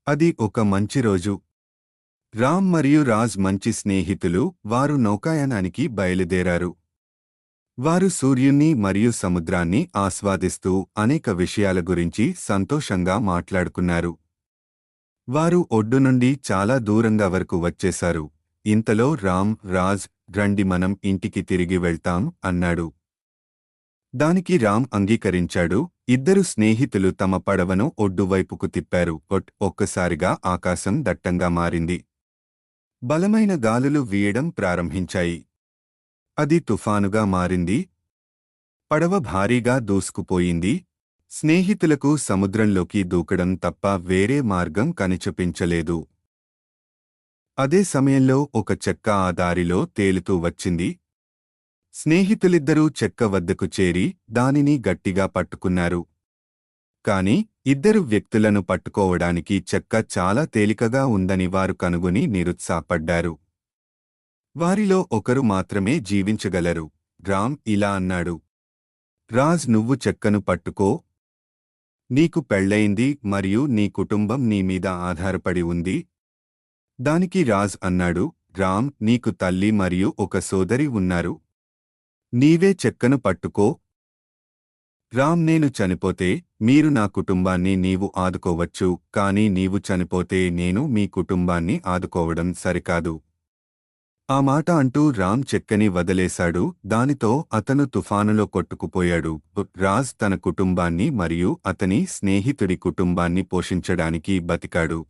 అది ఒక మంచి రోజు. రామ్ మరియు రాజ్ మంచి స్నేహితులు. వారు నౌకాయానానికి బయలుదేరారు. వారు సూర్యుణ్ణి మరియు సముద్రాన్ని ఆస్వాదిస్తూ అనేక విషయాల గురించి సంతోషంగా మాట్లాడుకున్నారు. వారు ఒడ్డు నుండి చాలా దూరంగా వరకు వచ్చేశారు. ఇంతలో రామ్, రాజ్, రండి మనం ఇంటికి తిరిగి వెళ్తాం అన్నాడు. దానికి రామ్ అంగీకరించాడు. ఇద్దరు స్నేహితులు తమ పడవను ఒడ్డువైపుకు తిప్పారు. ఒక్కసారిగా ఆకాశం దట్టంగా మారింది. బలమైన గాలులు వీయడం ప్రారంభించాయి. అది తుఫానుగా మారింది. పడవ భారీగా దూసుకుపోయింది. స్నేహితులకు సముద్రంలోకి దూకడం తప్ప వేరే మార్గం కనిపించలేదు. అదే సమయంలో ఒక చెక్క ఆ దారిలో తేలుతూ వచ్చింది. స్నేహితులిద్దరూ చెక్క వద్దకు చేరి దానిని గట్టిగా పట్టుకున్నారు. కాని ఇద్దరు వ్యక్తులను పట్టుకోవడానికి చెక్క చాలా తేలికగా ఉందని వారు కనుగొని నిరుత్సాహపడ్డారు. వారిలో ఒకరు మాత్రమే జీవించగలరు. రామ్ ఇలా అన్నాడు, రాజ్, నువ్వు చెక్కను పట్టుకో. నీకు పెళ్లయింది మరియు నీ కుటుంబం నీ మీద ఆధారపడి ఉంది. దానికి రాజ్ అన్నాడు, రామ్, నీకు తల్లి మరియు ఒక సోదరి ఉన్నారు. నీవే చెక్కను పట్టుకో. రామ్, నేను చనిపోతే మీరు నా కుటుంబాన్ని నీవు ఆదుకోవచ్చు, కానీ నీవు చనిపోతే నేను మీ కుటుంబాన్ని ఆదుకోవడం సరికాదు. ఆ మాట అంటూ రామ్ చెక్కని వదిలేశాడు. దానితో అతను తుఫానులో కొట్టుకుపోయాడు. రాజ్ తన కుటుంబాన్ని మరియు అతని స్నేహితుడి కుటుంబాన్ని పోషించడానికి బతికాడు.